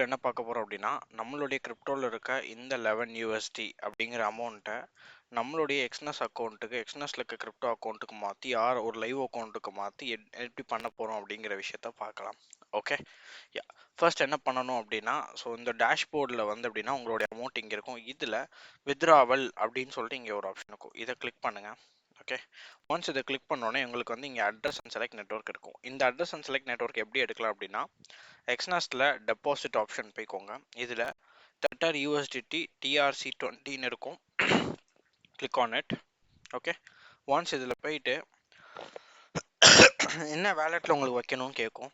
என்ன பார்க்க போகிறோம் அப்படின்னா நம்மளுடைய கிரிப்டோவில் இருக்க இந்த 11 USD அப்படிங்கிற அமௌண்ட்டை நம்மளுடைய எக்ஸ்னஸ் அக்கௌண்ட்டுக்கு எக்ஸ்னஸில் இருக்க கிரிப்டோ அக்கௌண்ட்டுக்கு மாற்றி ஒரு லைவ் அக்கௌண்ட்டுக்கு மாற்றி எப்படி பண்ண போகிறோம் அப்படிங்கிற விஷயத்த பார்க்கலாம். ஓகே, யா ஃபர்ஸ்ட் என்ன பண்ணணும் அப்படின்னா, ஸோ இந்த டேஷ்போர்டில் வந்து அப்படின்னா உங்களுடைய அமௌண்ட் இங்கே இருக்கும். இதில் வித்ராவல் அப்படின்னு சொல்லிட்டு இங்கே ஒரு ஆப்ஷன் இருக்கும். இதை கிளிக் பண்ணுங்கள். ஓகே, ஒன்ஸ் இதை கிளிக் பண்ணோன்னே உங்களுக்கு வந்து இங்கே அட்ரஸ் அண்ட் செலக்ட் நெட்வொர்க் இருக்கும். இந்த அட்ரஸ் அண்ட் செலக்ட் நெட்வொர்க் எப்படி எடுக்கலாம் அப்படின்னா, எக்ஸ்னஸ்ல டெபாசிட் ஆப்ஷன் போய்க்கோங்க. இதில் Tether USDT TRC20 இருக்கும். Click on it. Okay, once இதில் போயிட்டு என்ன வேலெட்டில் உங்களுக்கு வைக்கணும்னு கேட்கும்.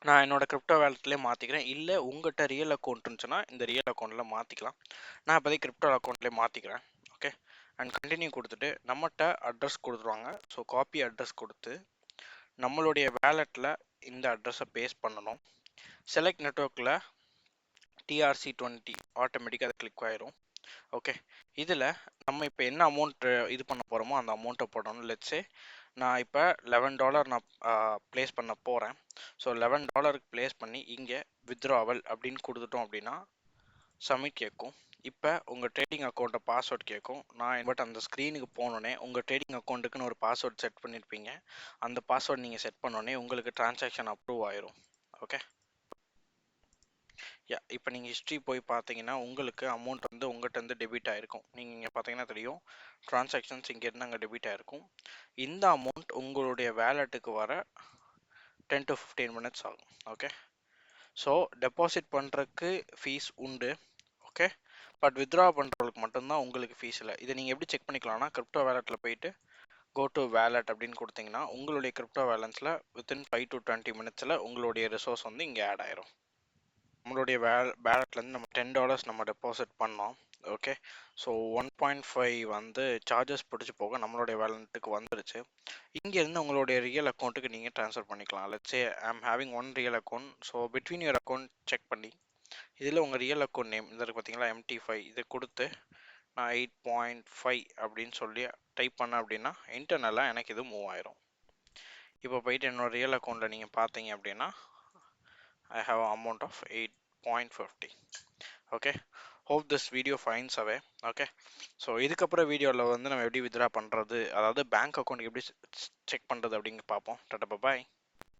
நான் என்னோட கிரிப்டோ வேலெட்லேயே மாற்றிக்கிறேன். இல்லை உங்கள்கிட்ட ரியல் அக்கௌண்ட் இருந்துச்சுன்னா இந்த ரியல் அக்கௌண்ட்டில் மாற்றிக்கலாம். நான் இப்போதைக்கு கிரிப்டோ அக்கௌண்ட்லேயே மாற்றிக்கிறேன். ஓகே, அண்ட் கண்டினியூ கொடுத்துட்டு நம்மகிட்ட அட்ரஸ் கொடுத்துருவாங்க. ஸோ காப்பி அட்ரஸ் கொடுத்து நம்மளுடைய வேலெட்டில் இந்த அட்ரஸை பேஸ்ட் பண்ணணும். செலக்ட் நெட்வொர்க்கில் TRC20 ஆட்டோமேட்டிக்காக அதை கிளிக் ஆயிரும். ஓகே, இதில் நம்ம இப்போ என்ன அமௌண்ட் இது பண்ண போகிறோமோ அந்த அமௌண்ட்டை போடணும். லெட்ஸே நான் இப்போ $11 நான் ப்ளேஸ் பண்ண போகிறேன். ஸோ $11 ப்ளேஸ் பண்ணி இங்கே வித்ராவல் அப்படின்னு கொடுத்துட்டோம் அப்படின்னா சப்மிட் கேட்கும். இப்போ உங்கள் ட்ரேடிங் அக்கௌண்ட்டை பாஸ்வேர்ட் கேட்கும். பட் அந்த ஸ்க்ரீனுக்கு போனோடனே உங்கள் ட்ரேடிங் அக்கௌண்ட்டுக்குன்னு ஒரு பாஸ்வேர்ட் செட் பண்ணியிருப்பீங்க. அந்த பாஸ்வேர்ட் நீங்கள் செட் பண்ணோடனே உங்களுக்கு டிரான்சாக்ஷன் அப்ரூவ் ஆயிரும். ஓகே, இப்போ நீங்கள் ஹிஸ்ட்ரி போய் பார்த்தீங்கன்னா உங்களுக்கு அமௌண்ட் வந்து உங்கள்கிட்ட டெபிட் ஆகிருக்கும். நீங்கள் இங்கே பார்த்தீங்கன்னா தெரியும், ட்ரான்சாக்ஷன்ஸ் இங்கேருந்து அங்கே டெபிட் ஆகிருக்கும். இந்த அமௌண்ட் உங்களுடைய வேலெட்டுக்கு வர 10 to 15 minutes ஆகும். ஓகே, ஸோ டெபாசிட் பண்ணுறதுக்கு ஃபீஸ் உண்டு. ஓகே, பட் வித்ட்ரா பண்ணுறவங்களுக்கு மட்டும்தான் உங்களுக்கு ஃபீஸ் இல்லை. இதை நீங்கள் எப்படி செக் பண்ணிக்கலாம்னா, கிரிப்டோ வேலெட்டில் போயிட்டு கோ டு வேலெட் அப்படின்னு கொடுத்தீங்கன்னா உங்களுடைய கிரிப்டோ வேலன்ஸில் வித்தின் 5 to 20 minutesல உங்களுடைய ரிசோர்ஸ் வந்து இங்கே ஆட் ஆயிரும். நம்மளுடைய வேலெட்லேருந்து நம்ம $10 நம்ம டெபாசிட் பண்ணோம். ஓகே, ஸோ 1.5 வந்து சார்ஜஸ் பிடிச்சி போக நம்மளுடைய வேலெட்டுக்கு வந்துருச்சு. இங்கேருந்து உங்களுடைய ரியல் அக்கௌண்ட்டுக்கு நீங்கள் ட்ரான்ஸ்ஃபர் பண்ணிக்கலாம். Let's say I'm having one real account. So between your account check பண்ணி இதில் உங்கள் ரியல் அக்கௌண்ட் நேம் இதில் பார்த்தீங்களா MT5 இதை கொடுத்து நான் 8.5 அப்படின்னு சொல்லி டைப் பண்ணேன் அப்படின்னா இன்டர்னலாக எனக்கு இது மூவ் ஆயிரும். இப்போ போயிட்டு என்னோட ரியல் அக்கௌண்ட்டில் நீங்கள் பார்த்தீங்க அப்படின்னா I have an amount of 8.50. okay, hope this video finds a way. okay, so இதுக்கப்புறம் வீடியோவில் வந்து நம்ம எப்படி வித்ரா பண்ணுறது, அதாவது பேங்க் அக்கௌண்ட்டுக்கு எப்படி செக் பண்ணுறது அப்படிங்க பார்ப்போம். டாடா, பாய்.